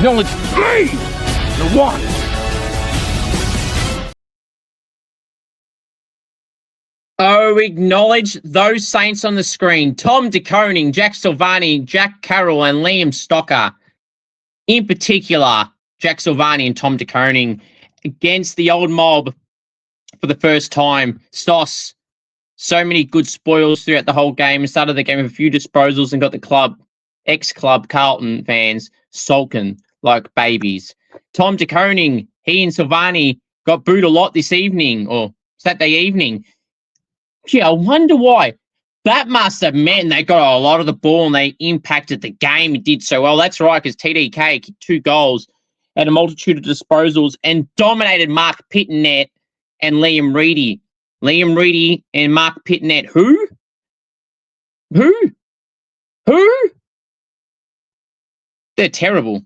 acknowledge me, the one. Oh, acknowledge those saints on the screen. Tom De Koning, Jack Silvani, Jack Carroll, and Liam Stocker. In particular, Jack Silvani and Tom De Koning against the old mob for the first time. Stoss, so many good spoils throughout the whole game. Started the game with a few disposals and got the ex-club Carlton fans sulking like babies. Tom De Koning, he and Silvani got booed a lot this evening, or Saturday evening. Yeah, I wonder why. That must have meant they got a lot of the ball and they impacted the game. It did so well. That's right, because TDK kicked 2 goals and a multitude of disposals and dominated Mark Pittonet and Liam Reedy. Liam Reedy and Mark Pittonet. Who? They're terrible.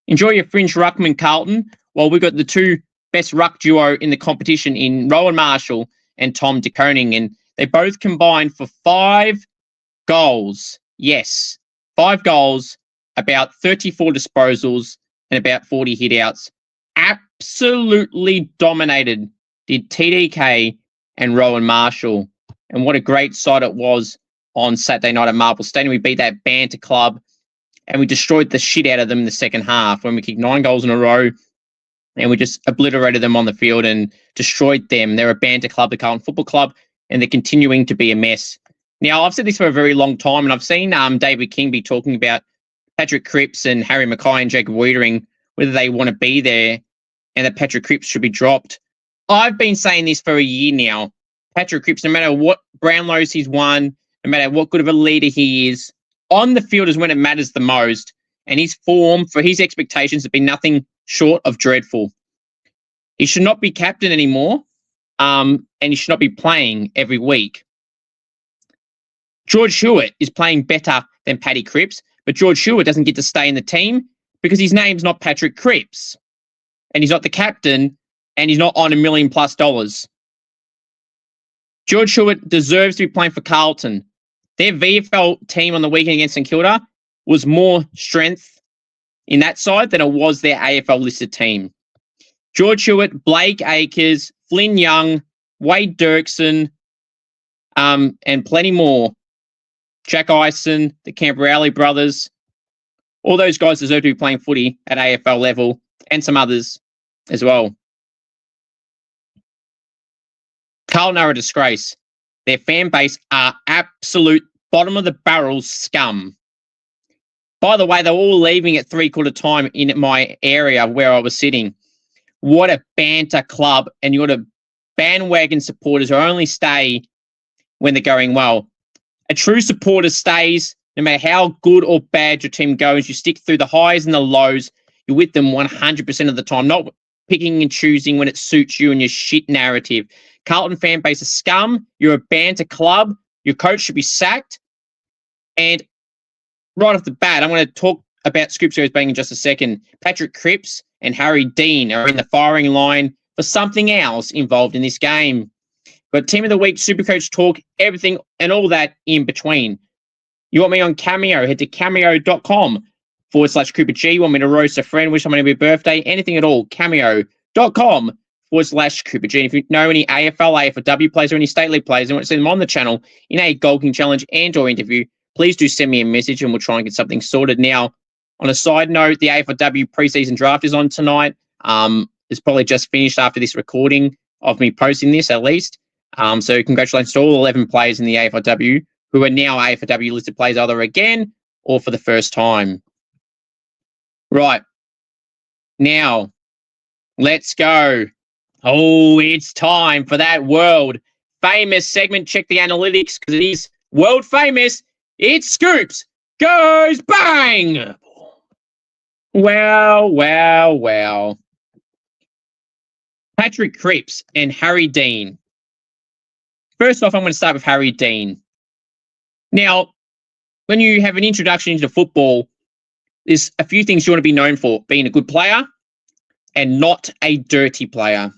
Enjoy your fringe ruckman, Carlton. While we got the 2 best ruck duo in the competition in Rowan Marshall and Tom De Koning, and they both combined for 5 goals. Yes, 5 goals, about 34 disposals, and about 40 hitouts. Absolutely dominated did TDK and Rowan Marshall. And what a great sight it was on Saturday night at Marble Stadium. We beat that banter club, and we destroyed the shit out of them in the second half when we kicked 9 goals in a row. And we just obliterated them on the field and destroyed them. They're a banter club, the Carlton Football Club, and they're continuing to be a mess. Now, I've said this for a very long time, and I've seen David King be talking about Patrick Cripps and Harry McKay and Jacob Wiedering, whether they want to be there and that Patrick Cripps should be dropped. I've been saying this for a year now. Patrick Cripps, no matter what Brownlows he's won, no matter what good of a leader he is, on the field is when it matters the most. And his form for his expectations have been nothing short of dreadful. He should not be captain anymore, and he should not be playing every week. George Hewitt is playing better than Paddy Cripps, but George Hewitt doesn't get to stay in the team because his name's not Patrick Cripps, and he's not the captain, and he's not on $1 million+ dollars. George Hewitt deserves to be playing for Carlton. Their VFL team on the weekend against St Kilda was more strength in that side than it was their AFL listed team. George Hewitt, Blake Acres, Flynn Young, Wade Dirksen, and plenty more. Jack Ison, the Camperowley brothers, all those guys deserve to be playing footy at AFL level, and some others as well. Carlton are a disgrace. Their fan base are absolute bottom of the barrel scum. By the way, they were all leaving at 3/4 time in my area where I was sitting. What a banter club, and you got a bandwagon supporters who only stay when they're going well. A true supporter stays no matter how good or bad your team goes. You stick through the highs and the lows. You're with them 100% of the time, not picking and choosing when it suits you and your shit narrative. Carlton fan base is scum. You're a banter club. Your coach should be sacked. And right off the bat, I'm going to talk about Scoops Goes Bang in just a second. Patrick Cripps and Harry Dean are in the firing line for something else involved in this game. But Team of the Week, Supercoach talk, everything and all that in between. You want me on Cameo? Head to cameo.com/Cooper G. You want me to roast a friend, wish someone a happy birthday, anything at all, cameo.com/Cooper G. If you know any AFL, AFLW players or any state league players and want to see them on the channel in a Gold King Challenge and or interview, please do send me a message and we'll try and get something sorted. Now, on a side note, the AFLW preseason draft is on tonight. It's probably just finished after this recording of me posting this, at least. So congratulations to all 11 players in the AFLW who are now AFLW listed players either again or for the first time. Right. Now, let's go. Oh, it's time for that world famous segment. Check the analytics because it is world famous. It's Scoops Goes Bang. Wow. Patrick Cripps and Harry Dean. First off, I'm going to start with Harry Dean. Now, when you have an introduction into football, there's a few things you want to be known for: being a good player and not a dirty player.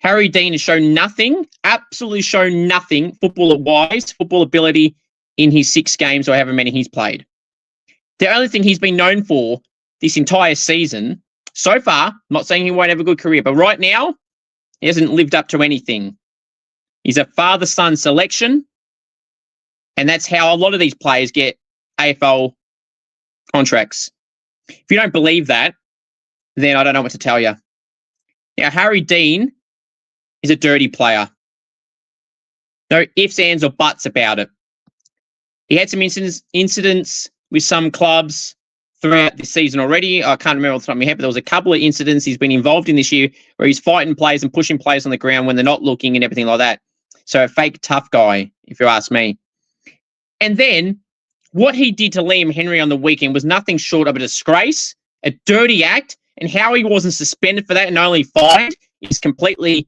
Harry Dean has shown nothing, absolutely shown nothing footballer-wise, football ability in his 6 games or however many he's played. The only thing he's been known for this entire season, so far, not saying he won't have a good career, but right now, he hasn't lived up to anything. He's a father-son selection, and that's how a lot of these players get AFL contracts. If you don't believe that, then I don't know what to tell you. Now, Harry Dean is a dirty player. No ifs, ands, or buts about it. He had some incidents with some clubs throughout this season already. I can't remember off the top of my head, but there was a couple of incidents he's been involved in this year where he's fighting players and pushing players on the ground when they're not looking and everything like that. So a fake tough guy, if you ask me. And then what he did to Liam Henry on the weekend was nothing short of a disgrace, a dirty act, and how he wasn't suspended for that and only fined is completely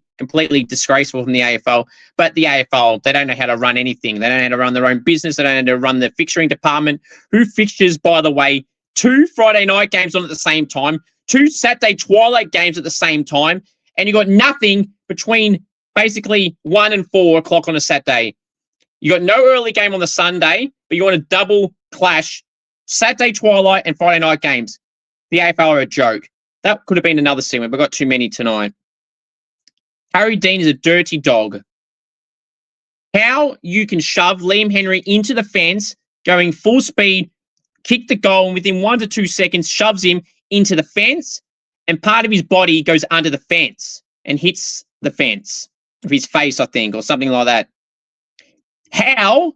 disgraceful from the AFL. But the AFL, they don't know how to run anything. They don't know how to run their own business. They don't know how to run the fixturing department. Who fixtures, by the way, 2 Friday night games on at the same time, 2 Saturday twilight games at the same time, and you got nothing between basically 1 and 4 o'clock on a Saturday. You got no early game on the Sunday, but you want a double clash, Saturday twilight and Friday night games. The AFL are a joke. That could have been another segment, but got too many tonight. Harry Dean is a dirty dog. How you can shove Liam Henry into the fence, going full speed, kick the goal, and within 1 to 2 seconds shoves him into the fence, and part of his body goes under the fence and hits the fence of his face, I think, or something like that. How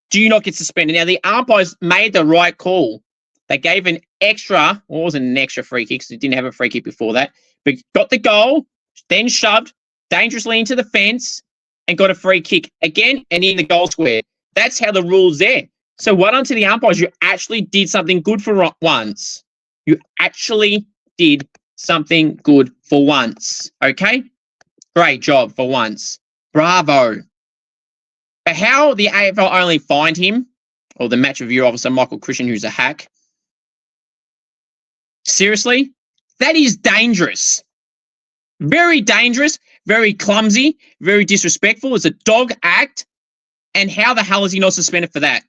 do you not get suspended? Now, the umpires made the right call. They gave an extra, or wasn't an extra free kick, because it didn't have a free kick before that, but got the goal, then shoved dangerously into the fence and got a free kick again and in the goal square. That's how the rule's there. So well done to the umpires. You actually did something good for once. You actually did something good for once. Okay? Great job for once. Bravo. But how the AFL only fined him, or the match review officer, Michael Christian, who's a hack, seriously, that is dangerous. Very dangerous, very clumsy, very disrespectful. It's a dog act. And how the hell is he not suspended for that?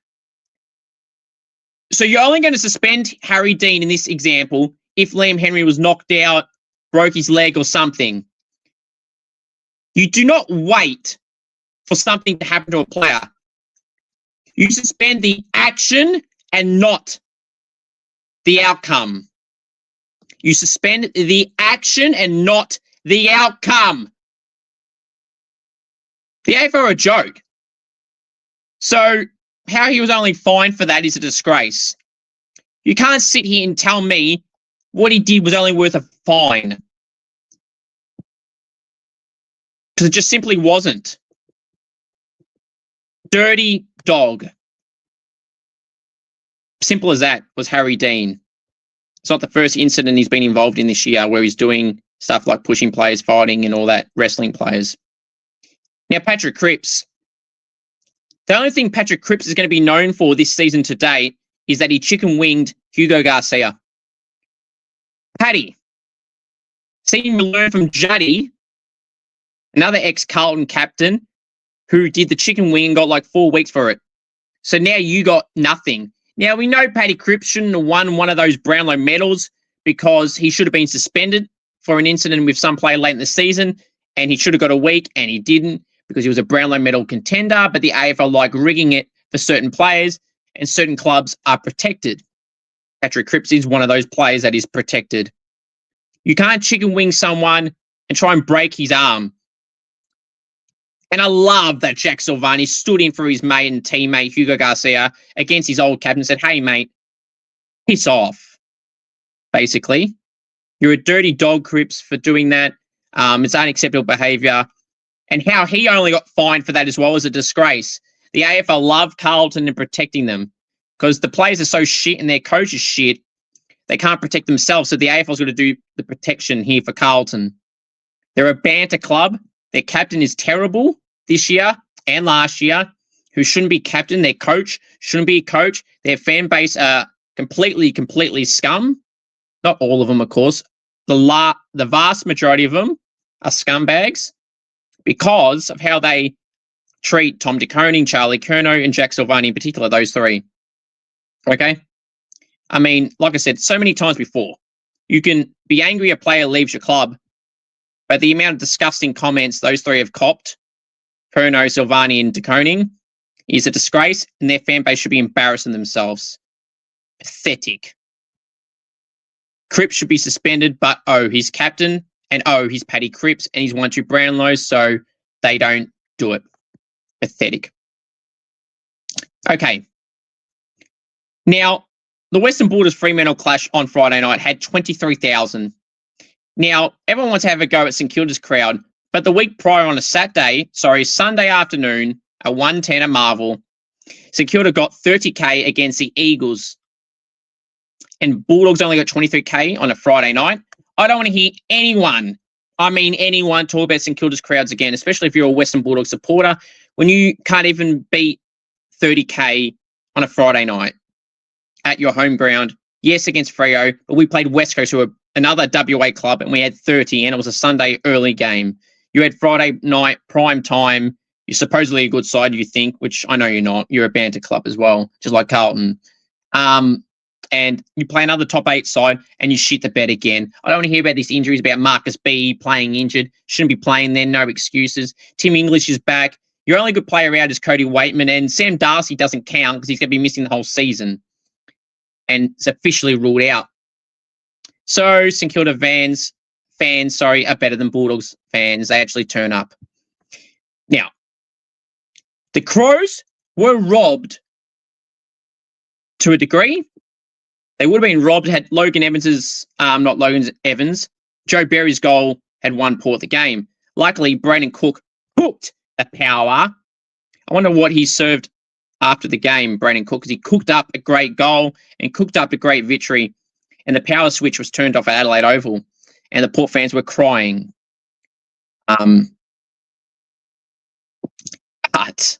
So you're only going to suspend Harry Dean in this example if Liam Henry was knocked out, broke his leg or something. You do not wait for something to happen to a player. You suspend the action and not the outcome. You suspend the action and not the outcome. The AFL are a joke. So how he was only fined for that is a disgrace. You can't sit here and tell me what he did was only worth a fine. Because it just simply wasn't. Dirty dog. Simple as that was Harry Dean. It's not the first incident he's been involved in this year where he's doing stuff like pushing players, fighting and all that, wrestling players. Now, Patrick Cripps. The only thing Patrick Cripps is going to be known for this season to date is that he chicken-winged Hugo Garcia. Paddy. Seen him learn from Juddy, another ex-Carlton captain, who did the chicken wing and got like 4 weeks for it. So now you got nothing. Now, we know Paddy Cripps shouldn't have won one of those Brownlow medals because he should have been suspended for an incident with some player late in the season, and he should have got a week, and he didn't because he was a Brownlow medal contender, but the AFL like rigging it for certain players, and certain clubs are protected. Patrick Cripps is one of those players that is protected. You can't chicken wing someone and try and break his arm. And I love that Jack Silvani stood in for his mate and teammate, Hugo Garcia, against his old captain and said, hey, mate, piss off, basically. You're a dirty dog, Cripps, for doing that. It's unacceptable behaviour. And how he only got fined for that as well is a disgrace. The AFL love Carlton and protecting them because the players are so shit and their coach is shit, they can't protect themselves. So the AFL's got to do the protection here for Carlton. They're a banter club. Their captain is terrible this year and last year, who shouldn't be captain. Their coach shouldn't be a coach. Their fan base are completely scum. Not all of them, of course. The vast majority of them are scumbags because of how they treat Tom De Koning, Charlie Curnow, and Jack Silvani in particular, those three. Okay? I mean, like I said so many times before, you can be angry a player leaves your club, but the amount of disgusting comments those three have copped, Perno, Silvani, and De Koning, is a disgrace, and their fan base should be embarrassing themselves. Pathetic. Cripps should be suspended, but he's captain, and he's Paddy Cripps, and he's 1-2 Brownlows, so they don't do it. Pathetic. Okay. Now, the Western Bulldogs Fremantle clash on Friday night had 23,000. Now, everyone wants to have a go at St Kilda's crowd, but the week prior on a Sunday afternoon, at 1:10 at Marvel, St Kilda got 30k against the Eagles, and Bulldogs only got 23k on a Friday night. I don't want to hear anyone talk about St Kilda's crowds again, especially if you're a Western Bulldogs supporter, when you can't even beat 30k on a Friday night at your home ground. Yes, against Freo, but we played West Coast, who are another WA club, and we had 30, and it was a Sunday early game. You had Friday night, prime time. You're supposedly a good side, you think, which I know you're not. You're a banter club as well, just like Carlton. And you play another top 8 side, and you shit the bed again. I don't want to hear about these injuries, about Marcus B playing injured. Shouldn't be playing then, no excuses. Tim English is back. Your only good player out is Cody Waitman, and Sam Darcy doesn't count because he's going to be missing the whole season. And it's officially ruled out. So St Kilda fans are better than Bulldogs fans. They actually turn up. Now, the Crows were robbed to a degree. They would have been robbed had Logan Evans's, not Logan Evans, Joe Berry's goal had won Port the game. Luckily, Brayden Cook hooked the power. I wonder what he served after the game, Brayden Cook, because he cooked up a great goal and cooked up a great victory, and the power switch was turned off at Adelaide Oval, and the Port fans were crying. But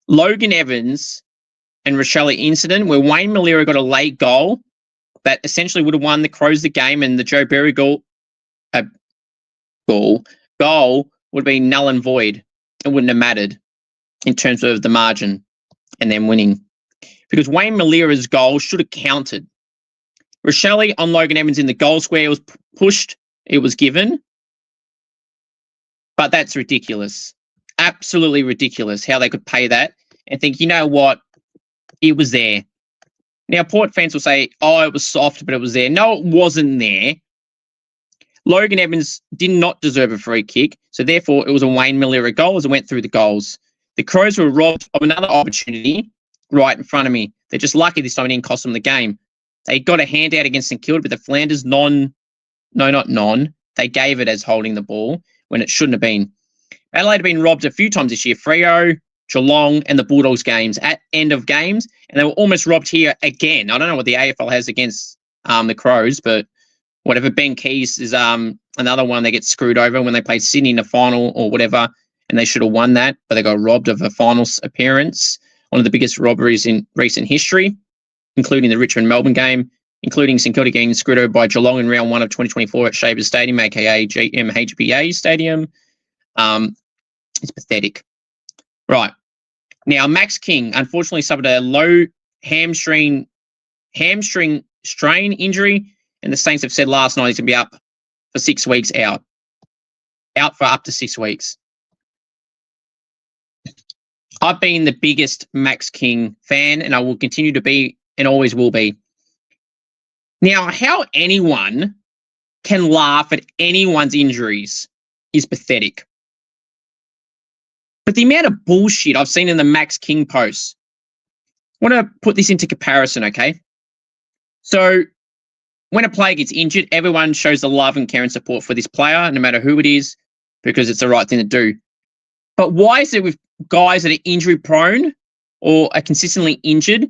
Logan Evans and Rochelle incident, where Wayne Malira got a late goal that essentially would have won the Crows the game, and the Joe Berry goal would have been null and void. It wouldn't have mattered in terms of the margin and them winning, because Wayne Malira's goal should have counted. Rochelle on Logan Evans in the goal square was pushed. It was given. But that's ridiculous. Absolutely ridiculous how they could pay that and think, you know what? It was there. Now, Port fans will say, it was soft, but it was there. No, it wasn't there. Logan Evans did not deserve a free kick, so therefore it was a Wayne Malira goal as it went through the goals. The Crows were robbed of another opportunity right in front of me. They're just lucky this time it didn't cost them the game. They got a handout against St Kilda, but the Flanders they gave it as holding the ball when it shouldn't have been. Adelaide have been robbed a few times this year. Freo, Geelong, and the Bulldogs games at end of games, and they were almost robbed here again. I don't know what the AFL has against the Crows, but whatever. Ben Keys is another one that gets screwed over when they played Sydney in the final or whatever, and they should have won that, but they got robbed of a finals appearance. One of the biggest robberies in recent history, including the Richmond-Melbourne game, including St Kilda getting screwed over by Geelong in round 1 of 2024 at Shavers Stadium, aka GMHBA Stadium. It's pathetic. Right. Now, Max King unfortunately suffered a low hamstring strain injury, and the Saints have said last night he's going to be up for 6 weeks out for up to 6 weeks. I've been the biggest Max King fan, and I will continue to be and always will be. Now, how anyone can laugh at anyone's injuries is pathetic. But the amount of bullshit I've seen in the Max King posts, I want to put this into comparison, okay? So when a player gets injured, everyone shows the love and care and support for this player, no matter who it is, because it's the right thing to do. But why is it with guys that are injury prone or are consistently injured,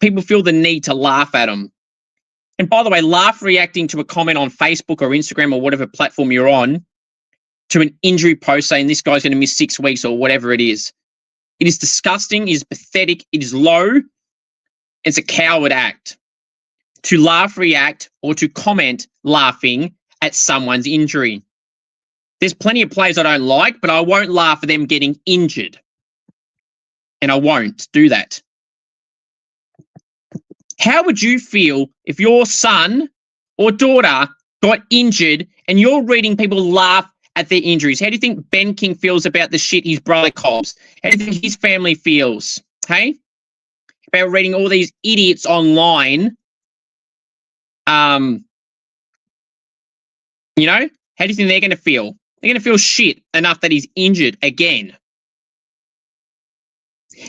people feel the need to laugh at them? And by the way, laugh reacting to a comment on Facebook or Instagram or whatever platform you're on to an injury post saying this guy's going to miss 6 weeks or whatever it is. It is disgusting. It is pathetic. It is low. It's a coward act to laugh, react, or to comment laughing at someone's injury. There's plenty of players I don't like, but I won't laugh at them getting injured. And I won't do that. How would you feel if your son or daughter got injured and you're reading people laugh at their injuries? How do you think Ben King feels about the shit his brother cops? How do you think his family feels? Hey? About reading all these idiots online. You know, how do you think they're going to feel? They're going to feel shit enough that he's injured again.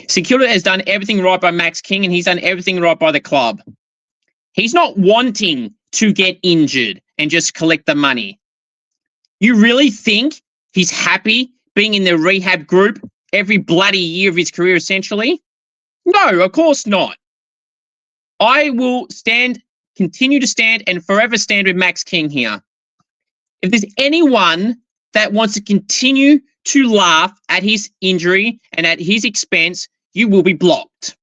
Security has done everything right by Max King, and he's done everything right by the club. He's not wanting to get injured and just collect the money. You really think he's happy being in the rehab group every bloody year of his career, essentially? No, of course not. I will continue to stand, and forever stand with Max King here. If there's anyone that wants to continue to laugh at his injury and at his expense, you will be blocked.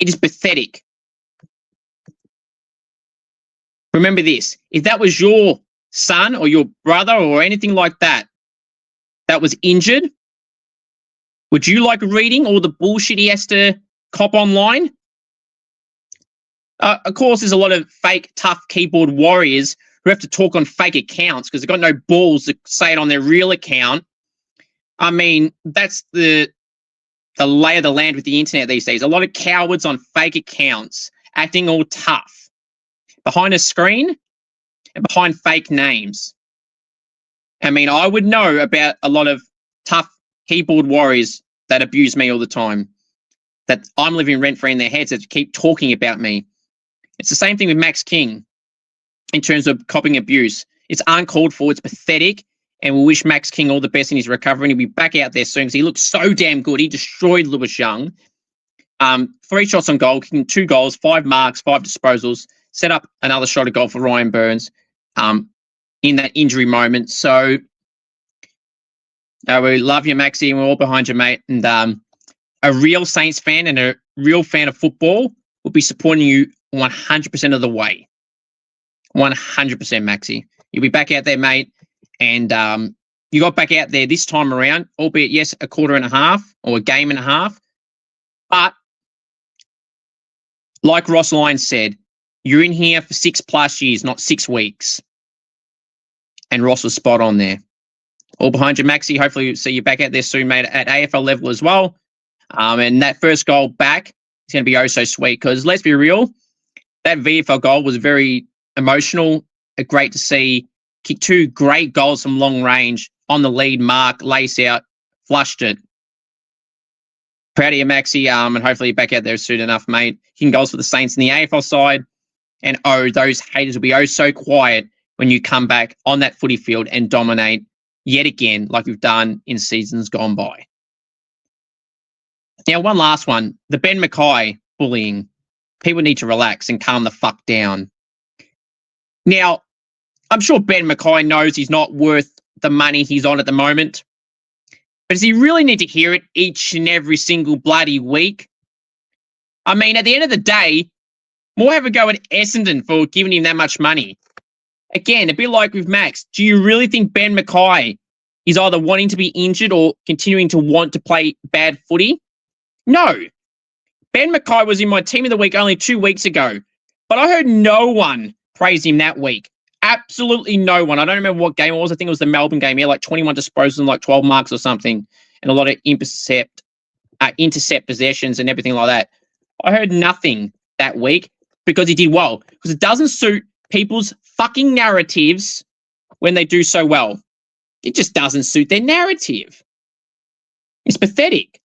It is pathetic. Remember this, if that was your son or your brother or anything like that that was injured, would you like reading all the bullshit he has to cop online? Of course, there's a lot of fake, tough keyboard warriors who have to talk on fake accounts because they've got no balls to say it on their real account. I mean, that's the lay of the land with the internet these days. A lot of cowards on fake accounts acting all tough behind a screen and behind fake names. I mean, I would know about a lot of tough keyboard warriors that abuse me all the time, that I'm living rent-free in their heads, that keep talking about me. It's the same thing with Max King in terms of copying abuse. It's uncalled for, it's pathetic, and we wish Max King all the best in his recovery, and he'll be back out there soon because he looks so damn good. He destroyed Lewis Young. 3 shots on goal, kicking 2 goals, 5 marks, 5 disposals, set up another shot of goal for Ryan Burns in that injury moment. So we love you, Maxie, and we're all behind you, mate. And a real Saints fan and a real fan of football will be supporting you 100% of the way. 100%, Maxie. You'll be back out there, mate. And you got back out there this time around, albeit, yes, a quarter and a half or a game and a half. But like Ross Lyons said, you're in here for 6+ years, not 6 weeks. And Ross was spot on there. All behind you, Maxie. Hopefully we'll see you back out there soon, mate, at AFL level as well. And that first goal back is going to be oh so sweet because let's be real, that VFL goal was very emotional. Great to see. Kicked 2 great goals from long range on the lead mark, lace out, flushed it. Proud of you, Maxie, and hopefully you're back out there soon enough, mate. Kicking goals for the Saints in the AFL side. And those haters will be so quiet when you come back on that footy field and dominate yet again like we've done in seasons gone by. Now, one last one. The Ben McKay bullying. People need to relax and calm the fuck down. Now, I'm sure Ben McKay knows he's not worth the money he's on at the moment. But does he really need to hear it each and every single bloody week? I mean, at the end of the day, more have a go at Essendon for giving him that much money. Again, a bit like with Max, do you really think Ben McKay is either wanting to be injured or continuing to want to play bad footy? No. Ben McKay was in my team of the week only 2 weeks ago, but I heard no one praise him that week. Absolutely no one. I don't remember what game it was. I think it was the Melbourne game. He had like 21 disposals and like 12 marks or something, and a lot of intercept possessions and everything like that. I heard nothing that week because he did well. Because it doesn't suit people's fucking narratives when they do so well. It just doesn't suit their narrative. It's pathetic.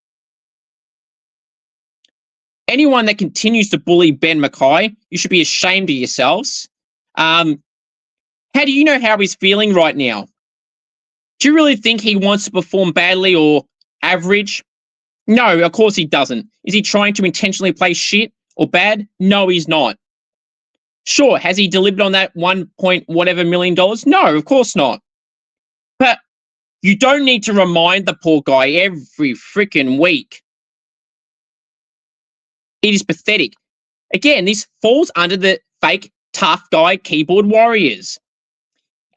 Anyone that continues to bully Ben McKay, you should be ashamed of yourselves. How do you know how he's feeling right now? Do you really think he wants to perform badly or average? No, of course he doesn't. Is he trying to intentionally play shit or bad? No, he's not. Sure, has he delivered on that $1 million? No, of course not. But you don't need to remind the poor guy every freaking week. It is pathetic. Again, this falls under the fake tough guy keyboard warriors.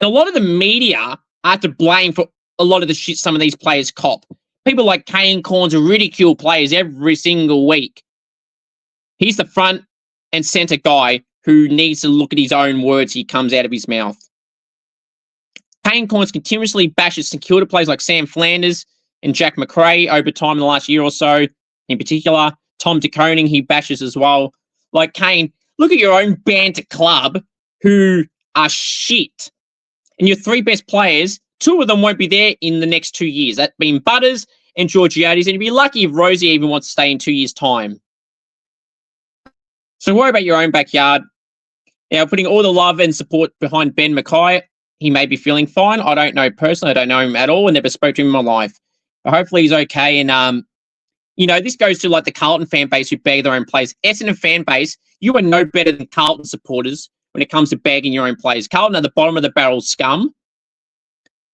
And a lot of the media are to blame for a lot of the shit some of these players cop. People like Kane Corns ridicule players every single week. He's the front and centre guy who needs to look at his own words he comes out of his mouth. Kane Corns continuously bashes St Kilda players like Sam Flanders and Jack McKay over time in the last year or so. In particular, Tom de Koning, he bashes as well. Like, Kane, look at your own banter club who are shit. And your three best players, two of them won't be there in the next 2 years. That being Butters and Georgiades. And you'd be lucky if Rosie even wants to stay in 2 years' time. So worry about your own backyard. Now, putting all the love and support behind Ben McKay, he may be feeling fine. I don't know personally. I don't know him at all. I never spoke to him in my life. But hopefully he's okay. And, this goes to like the Carlton fan base who bag their own players. Essendon fan base, you are no better than Carlton supporters when it comes to bagging your own players. Carlton are the bottom of the barrel scum.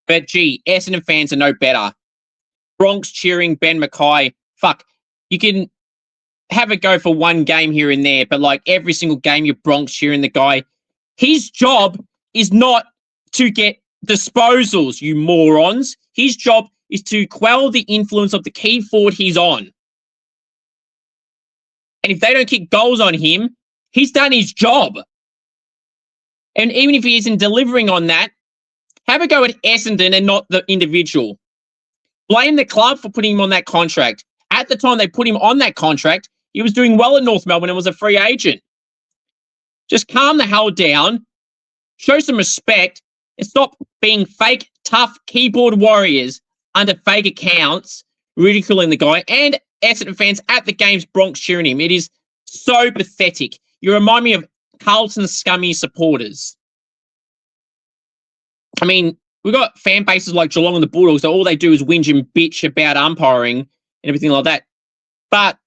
But, gee, Essendon fans are no better. Bronx cheering Ben McKay. Fuck. You can have a go for one game here and there, but like every single game you're Bronx cheering the guy. His job is not to get disposals, you morons. His job is to quell the influence of the key forward he's on. And if they don't kick goals on him, he's done his job. And even if he isn't delivering on that, have a go at Essendon and not the individual. Blame the club for putting him on that contract. At the time they put him on that contract, he was doing well in North Melbourne and was a free agent. Just calm the hell down, show some respect, and stop being fake, tough keyboard warriors under fake accounts, ridiculing the guy, and Essendon fans at the games Bronx cheering him. It is so pathetic. You remind me of Carlton's scummy supporters. I mean, we've got fan bases like Geelong and the Bulldogs that all they do is whinge and bitch about umpiring and everything like that. But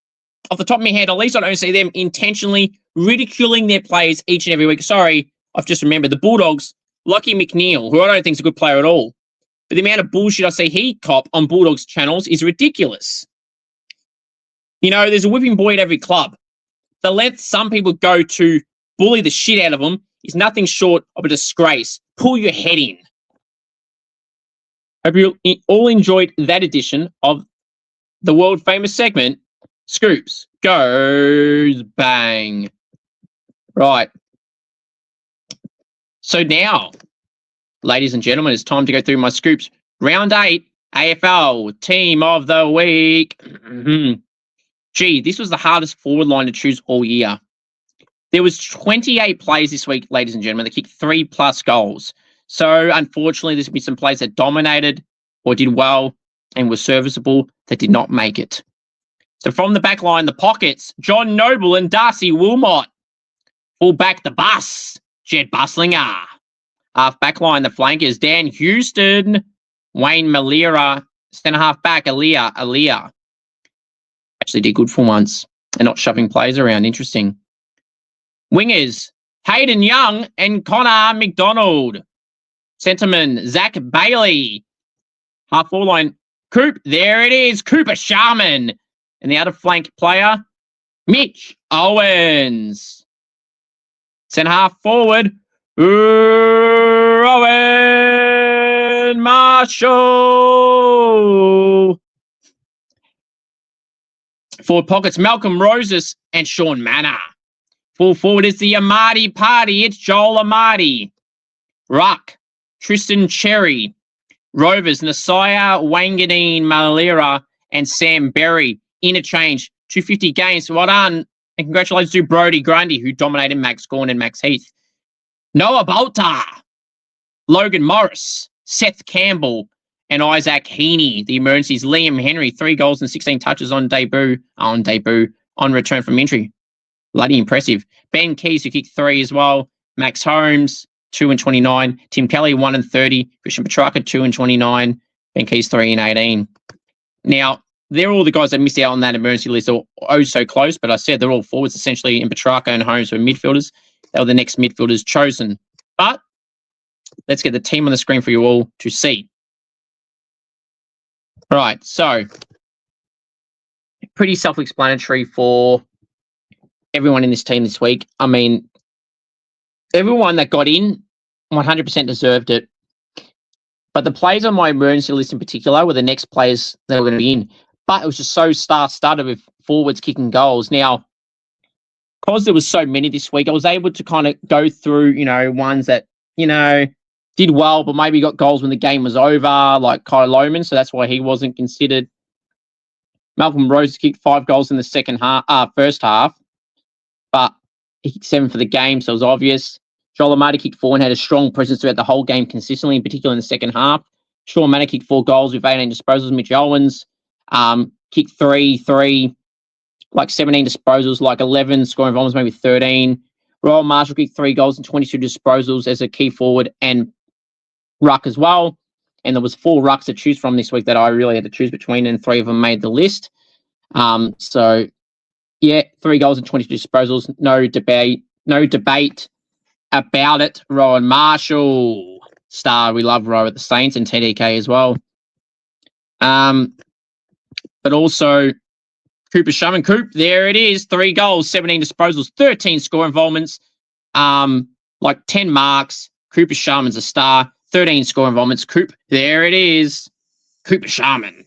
off the top of my head, at least I don't see them intentionally ridiculing their players each and every week. Sorry, I've just remembered the Bulldogs, Lockie McNeil, who I don't think is a good player at all. But the amount of bullshit I see he cop on Bulldogs channels is ridiculous. There's a whipping boy at every club. The length some people go to bully the shit out of them is nothing short of a disgrace. Pull your head in. Hope you all enjoyed that edition of the world famous segment, Scoops Goes Bang. Right. So now, ladies and gentlemen, it's time to go through my Scoops. Round 8, AFL Team of the Week. Gee, this was the hardest forward line to choose all year. There was 28 players this week, ladies and gentlemen, that kicked 3+ goals. So, unfortunately, there's been some players that dominated or did well and were serviceable that did not make it. So, from the back line, the pockets, John Noble and Darcy Wilmot. Full back, the bus, Jed Buslinger. Half back line, the flankers, Dan Houston, Wayne Malira. Centre half back, Aaliyah. Actually did good for once and not shoving players around. Interesting. Wingers, Hayden Young and Connor McDonald. Centreman, Zach Bailey. Half forward line, Coop. There it is, Cooper Sharman. And the other flank player, Mitch Owens. Centre half forward, Rowan Marshall. Forward pockets, Malcolm Roses and Sean Manor. Full forward is the Amati party. It's Joel Amati. Ruck, Tristan Cherry. Rovers, Nasiah Wanganeen Malira and Sam Berry. Interchange, 250 games. Well done. And congratulations to Brodie Grundy, who dominated Max Gawn and Max Heath. Noah Bolter, Logan Morris, Seth Campbell, and Isaac Heaney. The emergencies, Liam Henry, 3 goals and 16 touches on return from injury. Bloody impressive. Ben Keys, who kicked 3 as well. Max Holmes, 2 and 29. Tim Kelly, 1 and 30. Christian Petrarca, 2 and 29. Ben Keys, 3 and 18. Now, they're all the guys that missed out on that emergency list. They're oh so close, but I said they're all forwards essentially, and Petrarca and Holmes were midfielders. They were the next midfielders chosen. But let's get the team on the screen for you all to see. All right, so pretty self-explanatory for everyone in this team this week. I mean, everyone that got in 100% deserved it. But the players on my emergency list in particular were the next players that were going to be in. But it was just so star-studded with forwards kicking goals. Now, because there was so many this week, I was able to kind of go through, ones that, did well, but maybe got goals when the game was over, like Kai Lohman, so that's why he wasn't considered. Malcolm Rose kicked 5 goals in the first half, but he kicked 7 for the game, so it was obvious. Joel Amati kicked 4 and had a strong presence throughout the whole game consistently, in particular in the second half. Sean Manor kicked 4 goals with 18 disposals. Mitch Owens kicked 3, like 17 disposals, like 11 scoring involvements, maybe 13. Royal Marshall kicked 3 goals and 22 disposals as a key forward and ruck as well. And there was 4 rucks to choose from this week that I really had to choose between, and 3 of them made the list. So, yeah, 3 goals and 22 disposals. No debate about it. Rowan Marshall, star. We love Rowe at the Saints, and TDK as well. But also Cooper Shuman. Coop, there it is. 3 goals, 17 disposals, 13 score involvements, like 10 marks. Cooper Shuman's a star. 13 score involvements. Coop, there it is. Cooper Shuman.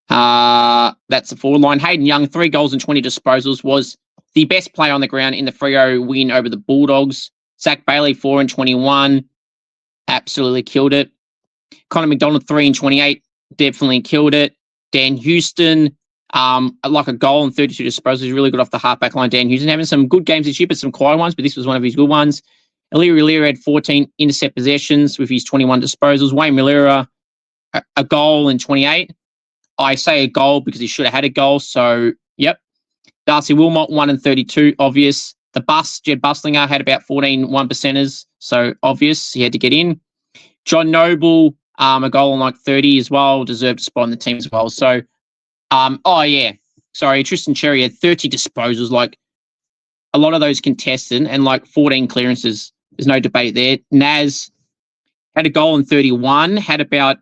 That's the forward line. Hayden Young, 3 goals and 20 disposals, was the best player on the ground in the Freo win over the Bulldogs. Zach Bailey, 4 and 21. Absolutely killed it. Connor McDonald, 3 and 28. Definitely killed it. Dan Houston, like a goal and 32 disposals, really good off the halfback line. Dan Houston having some good games this year, but some quiet ones, but this was one of his good ones. Illyria had 14 intercept possessions with his 21 disposals. Wayne Millera, a goal and 28. I say a goal because he should have had a goal, so, yep. Darcy Wilmot, 1 and 32, obvious. The Jed Buslinger, had about 14 1-percenters, so obvious, he had to get in. John Noble, a goal on like 30 as well, deserved a spot in the team as well. So, Tristan Cherry had 30 disposals, like a lot of those contested, and like 14 clearances. There's no debate there. Naz had a goal in 31, had about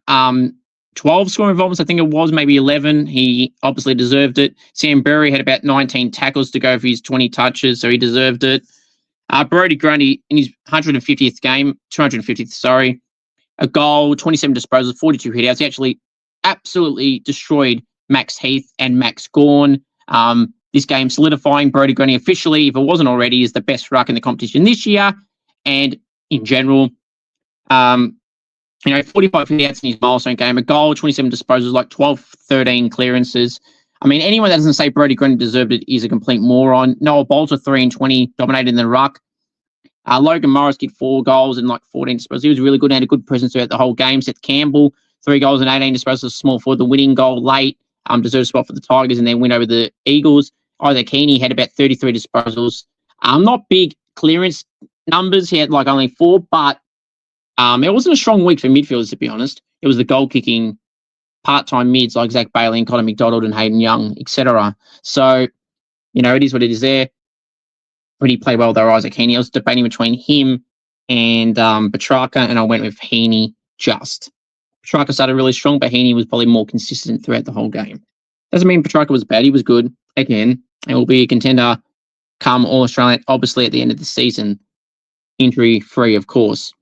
12 scoring involvements, I think it was, maybe 11. He obviously deserved it. Sam Berry had about 19 tackles to go for his 20 touches, so he deserved it. Brodie Grundy in his 250th game, a goal, 27 disposals, 42 hitouts. He actually absolutely destroyed Max Heath and Max Gawn. This game solidifying Brodie Grundy officially, if it wasn't already, is the best ruck in the competition this year and in general. 45 hitouts in his milestone game, a goal, 27 disposals, like 12, 13 clearances. I mean, anyone that doesn't say Brodie Grundy deserved it is a complete moron. Noah Bolter, 3 and 20, dominated in the ruck. Logan Morris kicked 4 goals and like 14 disposals. He was really good and had a good presence throughout the whole game. Seth Campbell, 3 goals and 18 disposals, small forward. The winning goal late, deserved a spot for the Tigers and then win over the Eagles. Isaac Heaney had about 33 disposals. Not big clearance numbers. He had like only 4, but it wasn't a strong week for midfielders, to be honest. It was the goal-kicking part-time mids like Zach Bailey and Connor McDonald and Hayden Young, etc. So, it is what it is there. When he played well, though, Isaac Heaney. I was debating between him and Petrarca, and I went with Heaney just. Petrarca started really strong, but Heaney was probably more consistent throughout the whole game. Doesn't mean Petrarca was bad. He was good, again, and will be a contender come All-Australian, obviously, at the end of the season. Injury-free, of course.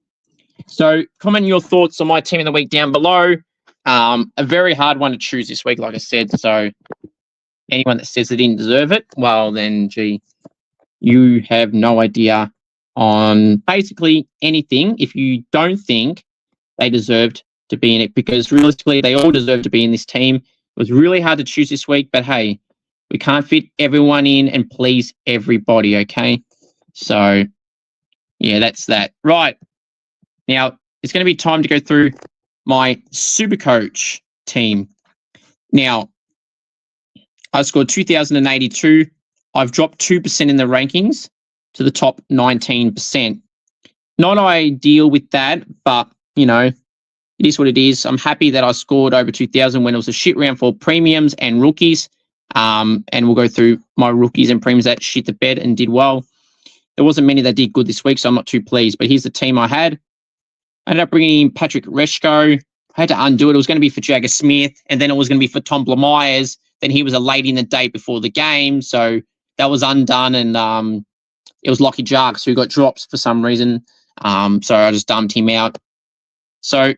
So comment your thoughts on my team of the week down below. A very hard one to choose this week, like I said. So anyone that says they didn't deserve it, well, then, you have no idea on basically anything if you don't think they deserved to be in it, because realistically, they all deserve to be in this team. It was really hard to choose this week, but hey, we can't fit everyone in and please everybody, okay? So, yeah, that's that. Right. Now, it's going to be time to go through my Supercoach team. Now, I scored 2,082. I've dropped 2% in the rankings to the top 19%. Not ideal with that, but, it is what it is. I'm happy that I scored over 2,000 when it was a shit round for premiums and rookies. And we'll go through my rookies and premiums that shit the bed and did well. There wasn't many that did good this week, so I'm not too pleased. But here's the team I had. I ended up bringing in Patrick Reshko. I had to undo it. It was going to be for Jagger Smith, and then it was going to be for Tom Blamires. Then he was a late in the day before the game, so that was undone, and it was Lockie Jarks who got drops for some reason. So I just dumped him out. So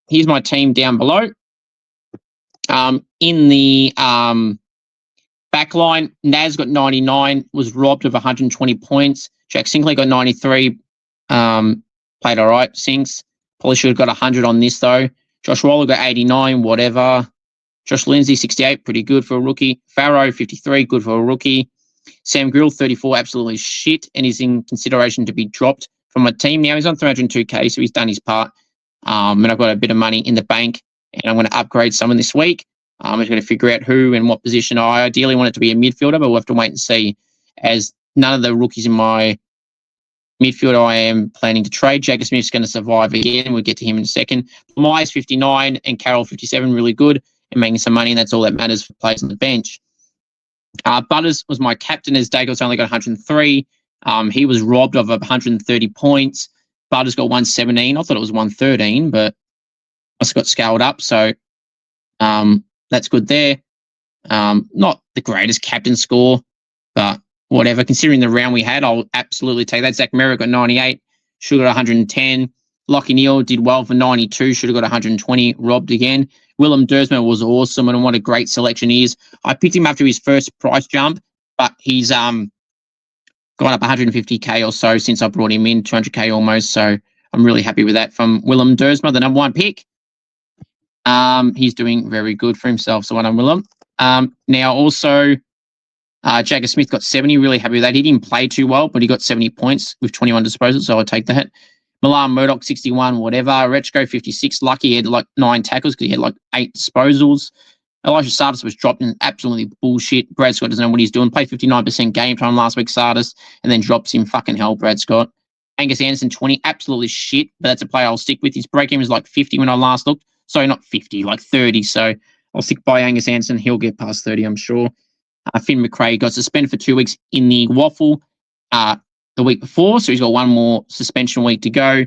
here's my team down below. In the Backline, Naz got 99, was robbed of 120 points. Jack Sinclair got 93, played all right. Sinks probably should have got 100 on this, though. Josh Waller got 89, whatever. Josh Lindsay, 68, pretty good for a rookie. Farrow, 53, good for a rookie. Sam Grill, 34, absolutely shit, and he's in consideration to be dropped from my team. Now he's on 302k, so he's done his part. And I've got a bit of money in the bank, and I'm going to upgrade someone this week. I'm just going to figure out who and what position. I ideally want it to be a midfielder, but we'll have to wait and see, as none of the rookies in my midfield I am planning to trade. Jagger Smith's going to survive again. We'll get to him in a second. Myers, 59, and Carroll, 57, really good and making some money, and that's all that matters for players on the bench. Butters was my captain, as Dagos only got 103. He was robbed of 130 points. Butters got 117. I thought it was 113, but I just got scaled up, so that's good there. Not the greatest captain score, but whatever. Considering the round we had, I'll absolutely take that. Zach Merritt got 98. Should have got 110. Lockie Neal did well for 92. Should have got 120. Robbed again. Willem Dersma was awesome, and what a great selection he is. I picked him after his first price jump, but he's gone up 150k or so since I brought him in, 200k almost. So I'm really happy with that from Willem Dersma, the number one pick. He's doing very good for himself. So well done, Willem. Now also, Jagger Smith got 70. Really happy with that. He didn't play too well, but he got 70 points with 21 disposals, so I'll take that. Milan Murdoch, 61, whatever. Retchko, 56. Lucky he had like 9 tackles because he had like 8 disposals. Elijah Sardis was dropped in absolutely bullshit. Brad Scott doesn't know what he's doing. Played 59% game time last week, Sardis, and then drops him. Fucking hell, Brad Scott. Angus Anderson, 20. Absolutely shit, but that's a player I'll stick with. His break game was like 50 when I last looked. Sorry, not 50, like 30. So I'll stick by Angus Anderson. He'll get past 30, I'm sure. Finn McKay got suspended for 2 weeks in the waffle the week before, so he's got one more suspension week to go.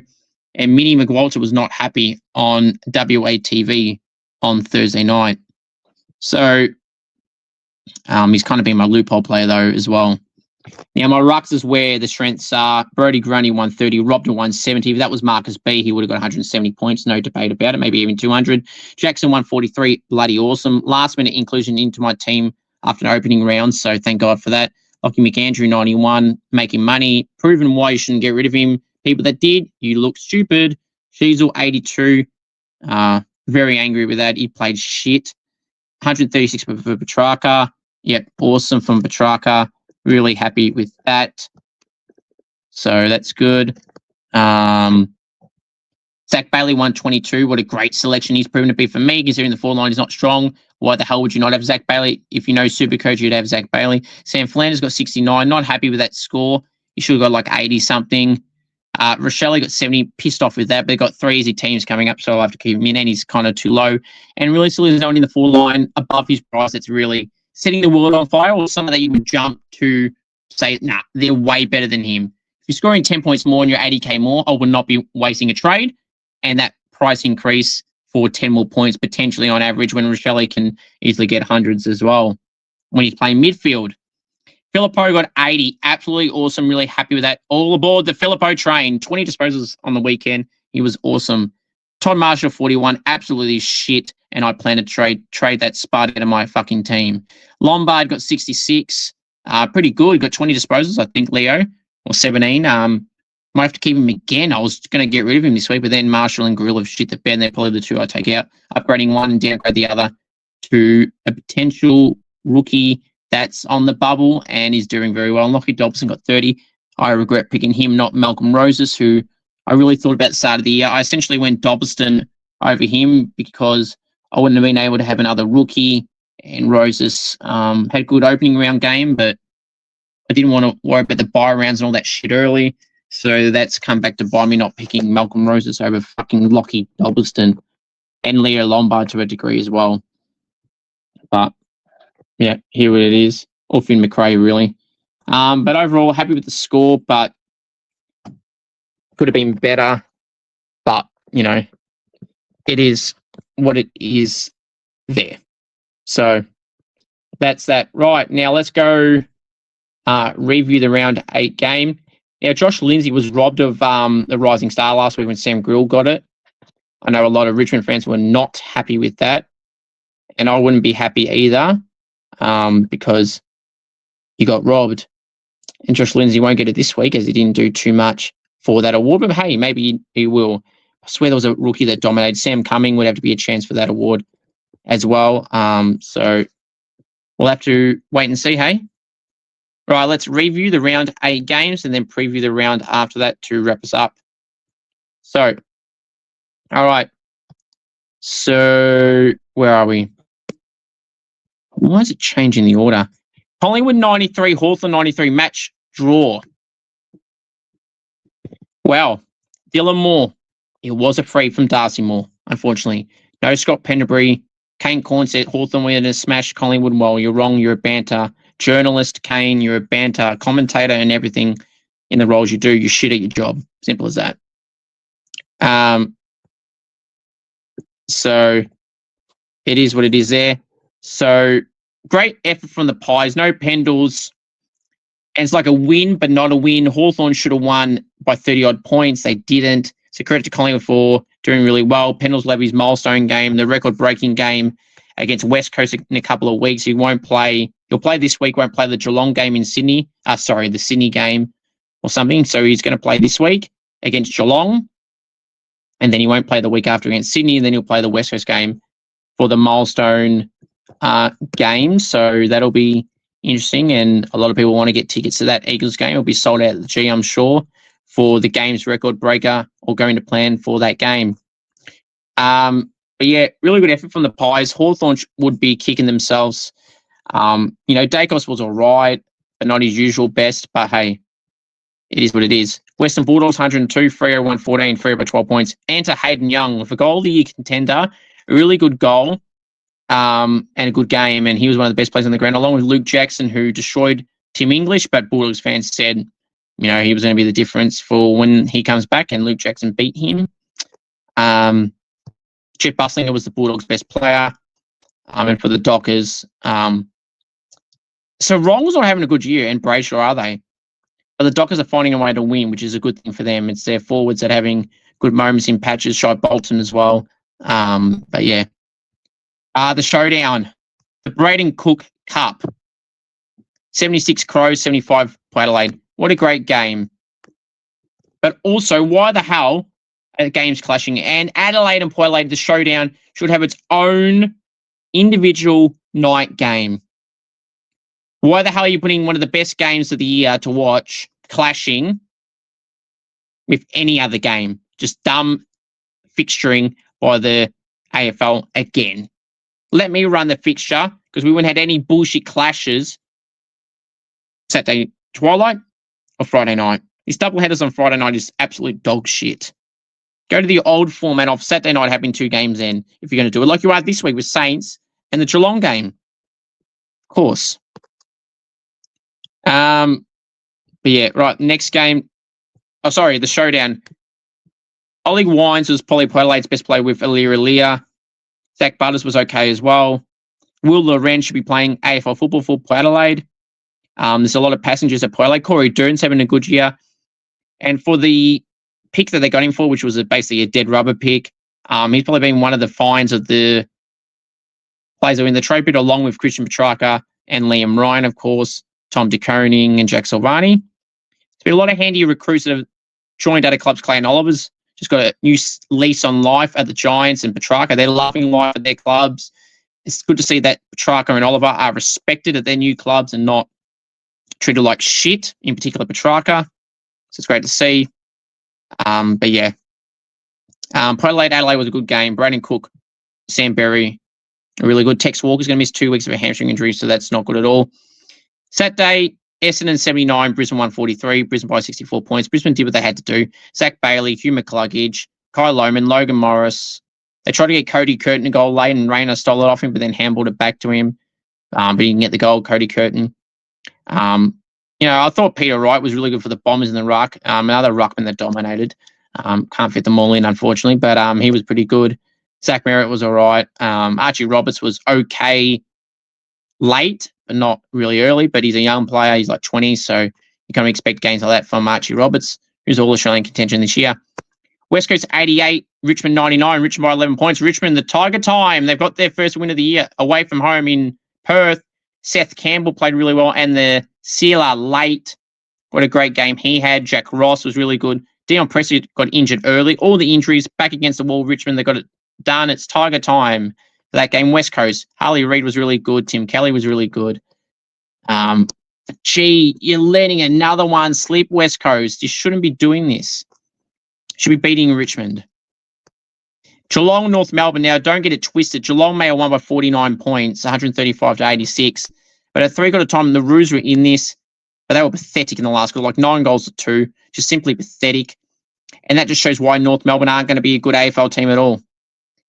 And Minnie McWalter was not happy on WATV on Thursday night. So he's kind of been my loophole player, though, as well. Now, my rucks is where the strengths are. Brody Grundy, 130. Robbed to 170. If that was Marcus B, he would have got 170 points. No debate about it. Maybe even 200. Jackson, 143. Bloody awesome. Last minute inclusion into my team after an opening round, so thank God for that. Lockie McAndrew, 91, making money, proven why you shouldn't get rid of him. People that did, you look stupid. Sheasel, 82, very angry with that. He played shit. 136 for Petrarca. Yep, awesome from Petrarca. Really happy with that. So that's good. Zach Bailey, 122. What a great selection he's proven to be for me, considering the forward line is not strong. Why the hell would you not have Zach Bailey? If you know Supercoach, you'd have Zach Bailey. Sam Flanders got 69. Not happy with that score. He should have got like 80-something. Rochelle got 70. Pissed off with that, but they've got 3 easy teams coming up, so I'll have to keep him in, and he's kind of too low. And really still is no one in the forward line above his price that's really setting the world on fire, or something that you would jump to say, nah, they're way better than him. If you're scoring 10 points more and you're 80k more, I would not be wasting a trade. And that price increase for 10 more points potentially on average, when Rochelle can easily get hundreds as well when he's playing midfield. Filippo got 80. Absolutely awesome. Really happy with that. All aboard the Filippo train. 20 disposals on the weekend. He was awesome. Todd Marshall, 41. Absolutely shit. And I plan to trade that spud out of my fucking team. Lombard got 66. Pretty good. Got 20 disposals, I think, Leo. Or 17. Might have to keep him again. I was going to get rid of him this week, but then Marshall and Grill have shit the bed. They're probably the two I take out. Upgrading one and downgrade the other to a potential rookie that's on the bubble and is doing very well. Lockie Dobson got 30. I regret picking him, not Malcolm Roses, who I really thought about at the start of the year. I essentially went Dobson over him because I wouldn't have been able to have another rookie, and Roses had a good opening round game, but I didn't want to worry about the buy rounds and all that shit early. So that's come back to buy me not picking Malcolm Roses over fucking Lockie Dobson and Leo Lombard to a degree as well. But yeah, here it is. Or Finn McRae, really. But overall, happy with the score, but could have been better. But, you know, it is what it is there. So that's that. Right, now let's go review the round 8 game. Now, Josh Lindsay was robbed of the Rising Star last week when Sam Grill got it. I know a lot of Richmond fans were not happy with that, and I wouldn't be happy either. because he got robbed. And Josh Lindsay won't get it this week as he didn't do too much for that award. But hey, maybe he will. I swear there was a rookie that dominated. Sam Cumming would have to be a chance for that award as well. So we'll have to wait and see, hey? Right, let's review the round 8 games and then preview the round after that to wrap us up. So, all right. So, where are we? Why is it changing the order? Collingwood 93, Hawthorn 93, match draw. Well, Dylan Moore, it was a free from Darcy Moore, unfortunately. No Scott Penderbury. Kane Corn said Hawthorn were going to smash Collingwood. Well, you're wrong. You're a banter journalist, Kane. You're a banter commentator and everything in the roles you do. You shit at your job. Simple as that. So it is what it is there. So great effort from the Pies. No Pendles. And it's like a win, but not a win. Hawthorn should have won by 30-odd points. They didn't. So credit to Collingwood for doing really well. Pendles Levy's milestone game, the record-breaking game against West Coast in a couple of weeks. He won't play. He'll play this week, won't play the Geelong game in Sydney. The Sydney game or something. So he's going to play this week against Geelong. And then he won't play the week after against Sydney. And then he'll play the West Coast game for the milestone game. So that'll be interesting. And a lot of people want to get tickets to that Eagles game. It'll be sold out at the G, I'm sure, for the game's record breaker or going to plan for that game. But yeah, really good effort from the Pies. Hawthorn would be kicking themselves. Dacos was all right, but not his usual best. But hey, it is what it is. Western Bulldogs 102, Freo 114, Freo by 12 points. Enter Hayden Young with a goal of the year contender. A really good goal and a good game. And he was one of the best players on the ground, along with Luke Jackson, who destroyed Tim English. But Bulldogs fans said, he was going to be the difference for when he comes back, and Luke Jackson beat him. Jeff Buslinger was the Bulldogs' best player. And for the Dockers. So Wrong's not having a good year, and Brayshaw, are they? But the Dockers are finding a way to win, which is a good thing for them. It's their forwards that are having good moments in patches, Shai Bolton as well. But yeah. The showdown, the Braden Cook Cup. 76 Crows, 75 Port Adelaide. What a great game. But also, why the hell are the games clashing? And Adelaide and Port Adelaide, the showdown, should have its own individual night game. Why the hell are you putting one of the best games of the year to watch clashing with any other game? Just dumb fixturing by the AFL again. Let me run the fixture, because we wouldn't have had any bullshit clashes Saturday twilight or Friday night. These doubleheaders on Friday night is absolute dog shit. Go to the old format of Saturday night having 2 games in, if you're going to do it, like you are this week with Saints and the Geelong game. Of course. But yeah, right, next game. The showdown. Ollie Wines was probably Port Adelaide's best player with Alia. Zach Butters was okay as well. Will Loren should be playing AFL football for Port Adelaide. There's a lot of passengers at Port Adelaide. Corey Dern's having a good year. And for the pick that they got him for, which was basically a dead rubber pick, he's probably been one of the finds of the players that are in the trade bid, along with Christian Petrarca and Liam Ryan, of course, Tom De Koning and Jack Silvani. There's been a lot of handy recruits that have joined other clubs. Clayton Oliver's just got a new lease on life at the Giants, and Petrarca, they're loving life at their clubs. It's good to see that Petrarca and Oliver are respected at their new clubs and not treated like shit, in particular Petrarca. So it's great to see. But yeah. Port Adelaide was a good game. Braden Cook, Sam Berry, really good. Tex Walker's going to miss 2 weeks of a hamstring injury, so that's not good at all. Saturday, Essendon 79, Brisbane 143, Brisbane by 64 points. Brisbane did what they had to do. Zach Bailey, Hugh McCluggage, Kyle Lohman, Logan Morris. They tried to get Cody Curtin a goal late, and Rayner stole it off him, but then handballed it back to him. But he didn't get the goal, Cody Curtin. I thought Peter Wright was really good for the Bombers in the ruck. Another ruckman that dominated. Can't fit them all in, unfortunately, but he was pretty good. Zach Merritt was all right. Archie Roberts was okay late, but not really early, but he's a young player. He's like 20, so you can't expect gains like that from Archie Roberts, who's all Australian contention this year. West Coast 88, Richmond 99, Richmond by 11 points. Richmond, the Tiger time. They've got their first win of the year away from home in Perth. Seth Campbell played really well, and the sealer late. What a great game he had. Jack Ross was really good. Dion Pressley got injured early. All the injuries back against the wall. Richmond, they got it done. It's Tiger time for that game. West Coast, Harley Reid was really good. Tim Kelly was really good. You're letting another one slip, West Coast. You shouldn't be doing this. Should be beating Richmond. Geelong, North Melbourne. Now, don't get it twisted. Geelong may have won by 49 points, 135 to 86. But at 3/4 time, the Roos were in this. But they were pathetic in the last quarter, like 9 goals to 2. Just simply pathetic. And that just shows why North Melbourne aren't going to be a good AFL team at all.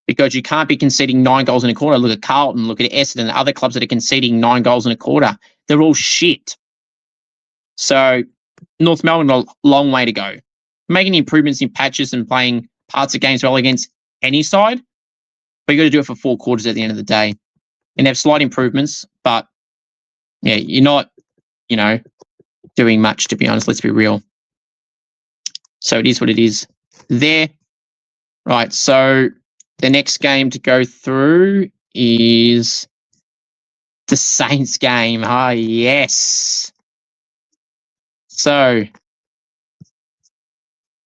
Because you can't be conceding 9 goals in a quarter. Look at Carlton, look at Essendon, and other clubs that are conceding 9 goals in a quarter. They're all shit. So North Melbourne got a long way to go. Making improvements in patches and playing parts of games well against any side, but you got to do it for 4 quarters at the end of the day. And have slight improvements, but yeah, you're not, doing much, to be honest. Let's be real. So it is what it is there. Right, so the next game to go through is the Saints game. Ah, yes. So,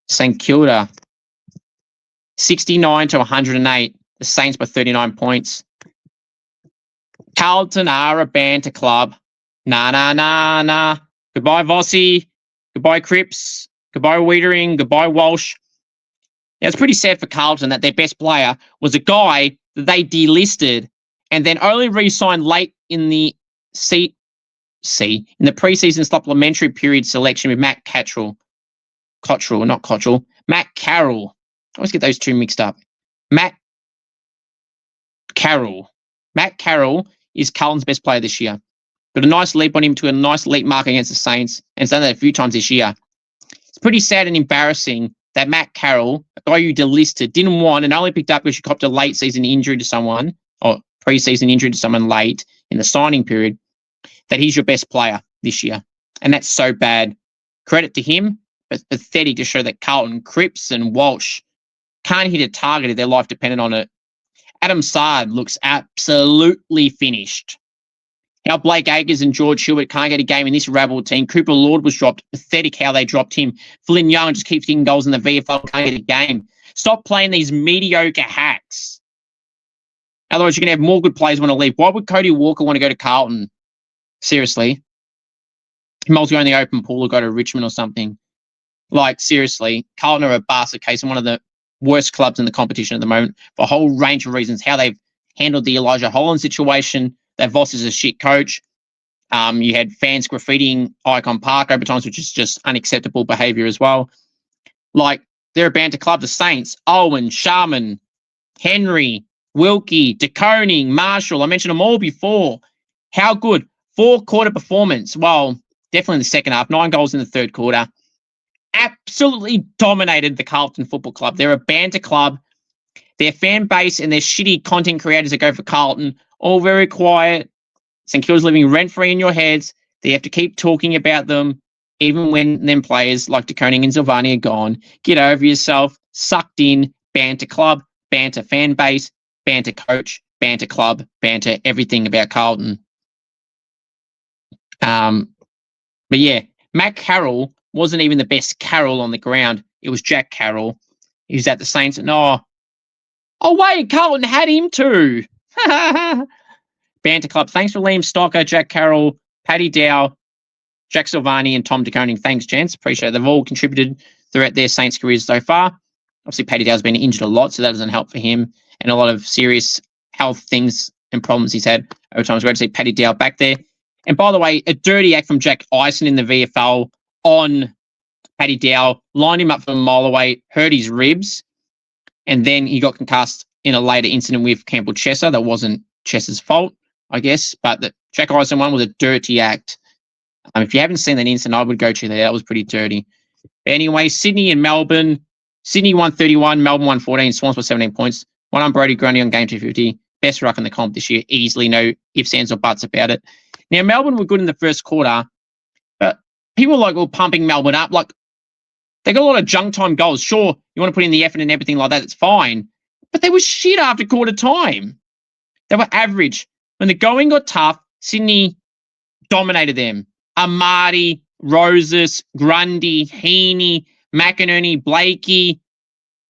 St Kilda, 69 to 108. The Saints by 39 points. Carlton are a banter club. Nah. Goodbye, Vossi. Goodbye, Cripps. Goodbye, Wiedering. Goodbye, Walsh. Now, it's pretty sad for Carlton that their best player was a guy that they delisted and then only re-signed late in the preseason supplementary period selection with Matt Carroll. Matt Carroll. I always get those two mixed up. Matt Carroll is Carlton's best player this year. Got a nice leap on him to a nice leap mark against the Saints, and it's done that a few times this year. It's pretty sad and embarrassing that Matt Carroll, a guy you delisted, didn't want and only picked up because you copped a late season injury to someone, or pre-season injury to someone late in the signing period, that he's your best player this year. And that's so bad. Credit to him, but it's pathetic to show that Carlton, Cripps and Walsh can't hit a target if their life depended on it. Adam Sard looks absolutely finished. How Blake Acres and George Hewitt can't get a game in this rabble team. Cooper Lord was dropped. Pathetic how they dropped him. Flynn Young just keeps getting goals in the VFL, can't get a game. Stop playing these mediocre hacks. Otherwise, you're going to have more good players want to leave. Why would Cody Walker want to go to Carlton? Seriously. He might go in the open pool or go to Richmond or something. Like, seriously, Carlton are a basket case and one of the worst clubs in the competition at the moment for a whole range of reasons. How they've handled the Elijah Holland situation, that Voss is a shit coach. You had fans graffitiing Icon Park over times, which is just unacceptable behaviour as well. Like, they're a banter club. The Saints, Owen, Sharman, Henry, Wilkie, De Koning, Marshall. I mentioned them all before. How good. 4-quarter performance. Well, definitely in the second half. 9 goals in the third quarter. Absolutely dominated the Carlton Football Club. They're a banter club. Their fan base and their shitty content creators that go for Carlton, all very quiet. St Kilda's living rent-free in your heads. They have to keep talking about them, even when them players like De Koning and Silvani are gone. Get over yourself. Sucked in. Banter club. Banter fan base. Banter coach. Banter club. Banter everything about Carlton. But yeah, Matt Carroll wasn't even the best Carroll on the ground. It was Jack Carroll. He was at the Saints. And oh wait, Carlton had him too. Banter club. Thanks for Liam Stocker, Jack Carroll, Paddy Dow, Jack Silvani, and Tom De Koning. Thanks, gents. Appreciate it. They've all contributed throughout their Saints careers so far. Obviously, Paddy Dow's been injured a lot, so that doesn't help for him. And a lot of serious health things and problems he's had over time. It's great to see Paddy Dow back there. And by the way, a dirty act from Jack Eisen in the VFL on Paddy Dow, lined him up from a mile away, hurt his ribs, and then he got concussed in a later incident with Campbell Chesser. That wasn't Chesser's fault, I guess, but the Jack Eisen one was a dirty act. If you haven't seen that incident, I would go to that. That was pretty dirty. Anyway, Sydney and Melbourne. Sydney 131, Melbourne 114, Swans by 17 points. One on Brody Grundy on game 250. Best ruck in the comp this year, easily, no ifs, ands, or buts about it. Now, Melbourne were good in the first quarter, but people were pumping Melbourne up. Like, they got a lot of junk time goals. Sure, you want to put in the effort and everything like that, it's fine. But they were shit after quarter time. They were average. When the going got tough, Sydney dominated them. Amati, Roses, Grundy, Heaney, McInerney, Blakey,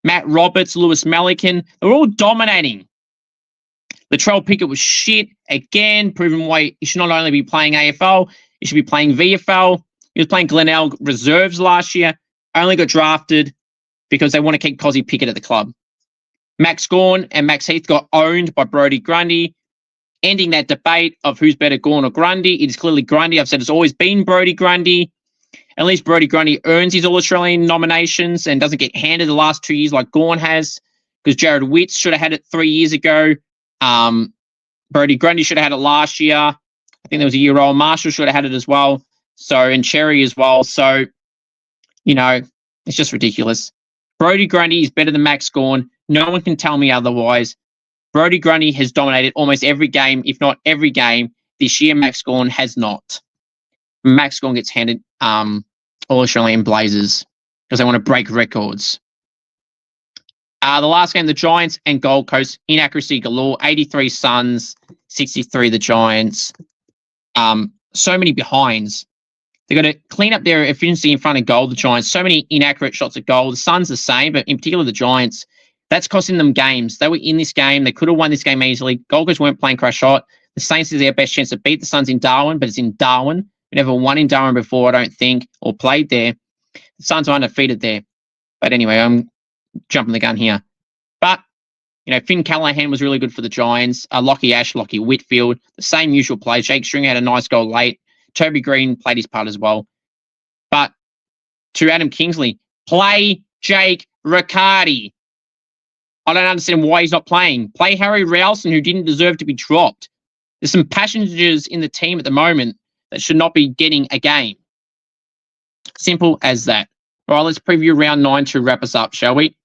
Matt Roberts, Lewis Melican. They were all dominating. Latrell Pickett was shit again, proving why he should not only be playing AFL, he should be playing VFL. He was playing Glenelg reserves last year, only got drafted because they want to keep Cozzy Pickett at the club. Max Gawn and Max Heath got owned by Brodie Grundy, ending that debate of who's better, Gawn or Grundy. It is clearly Grundy. I've said it's always been Brodie Grundy. At least Brodie Grundy earns his All-Australian nominations and doesn't get handed the last 2 years like Gawn has, because Jared Witts should have had it 3 years ago. Brodie Grundy should have had it last year. I think there was a year old. Marshall should have had it as well. So, and Cherry as well. So, you know, it's just ridiculous. Brodie Grundy is better than Max Gawn. No one can tell me otherwise. Brodie Grundy has dominated almost every game, if not every game, this year. Max Gawn has not. Max Gawn gets handed All-Australian Blazers because they want to break records. The last game, the Giants and Gold Coast, inaccuracy galore. 83 Suns, 63 the Giants. So many behinds. They've got to clean up their efficiency in front of goal, the Giants. So many inaccurate shots at goal. The Suns the same, but in particular the Giants. That's costing them games. They were in this game. They could have won this game easily. Gold Coast weren't playing crash shot. The Saints is their best chance to beat the Suns in Darwin, but it's in Darwin. We never won in Darwin before, I don't think, or played there. The Suns are undefeated there. But anyway, I'm jumping the gun here. But, you know, Finn Callahan was really good for the Giants. Lockie Ash, Lockie Whitfield, the same usual play. Jake Stringer had a nice goal late. Toby Green played his part as well. But to Adam Kingsley, play Jake Riccardi. I don't understand why he's not playing. Play Harry Rowson, who didn't deserve to be dropped. There's some passengers in the team at the moment that should not be getting a game. Simple as that. All right, let's preview round 9 to wrap us up, shall we?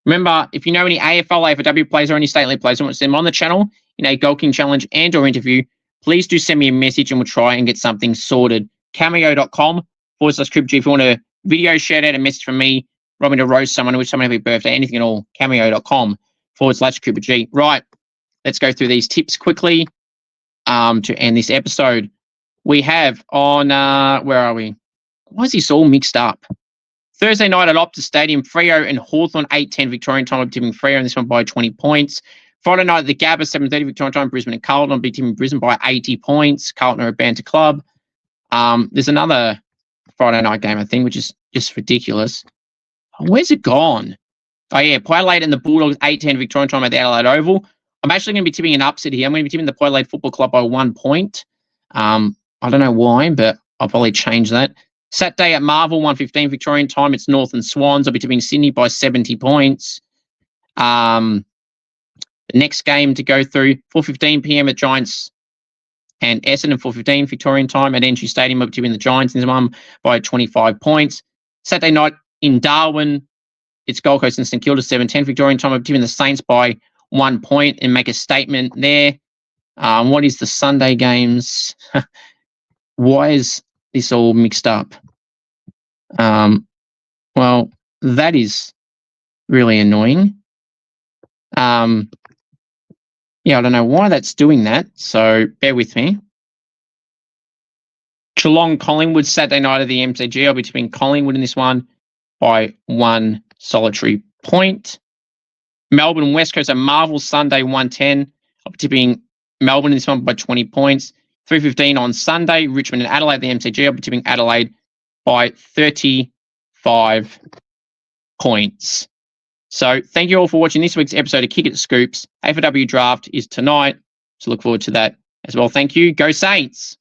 Remember, if you know any AFL, AFLW players or any state league players who want to send them on the channel in a Gold King Challenge and or interview, please do send me a message and we'll try and get something sorted. Cameo.com/CripG if you want a video, shout out, a message from me, want me to roast someone, wish someone happy birthday, anything at all. Cameo.com/CripG. Right, let's go through these tips quickly to end this episode. We have on, where are we? Why is this all mixed up? Thursday night at Optus Stadium, Freo and Hawthorn, 8:10 Victorian time. I'm tipping Freo in this one by 20 points. Friday night at the Gabba, 7:30 Victorian time, Brisbane and Carlton. I'll be tipping Brisbane by 80 points. Carlton are a banter club. There's another Friday night game, I think, which is just ridiculous. Where's it gone? Oh, yeah, Adelaide and the Bulldogs, 8:10 Victorian time at the Adelaide Oval. I'm actually going to be tipping an upset here. I'm going to be tipping the Adelaide Football Club by 1 point. I don't know why, but I'll probably change that. Saturday at Marvel, 1:15 Victorian time. It's North and Swans. I'll be tipping Sydney by 70 points. The next game to go through, 4:15 p.m. at Giants and Essendon, 4:15 Victorian time at Entry Stadium. I'll be tipping the Giants in this one by 25 points. Saturday night in Darwin, it's Gold Coast and St Kilda, 7:10 Victorian time. I'll be tipping the Saints by 1 point and make a statement there. What is the Sunday games? Why is this all mixed up? Well, that is really annoying. Yeah, I don't know why that's doing that, so bear with me. Geelong Collingwood, Saturday night at the MCG. I'll be tipping Collingwood in this one by 1 solitary point. Melbourne West Coast at Marvel, Sunday, 1:10. I'll be tipping Melbourne in this one by 20 points. 3:15 on Sunday, Richmond and Adelaide at the MCG. I'll be tipping Adelaide by 35 points. So thank you all for watching this week's episode of Kick It to Scoops. AFLW draft is tonight, so look forward to that as well. Thank you. Go Saints!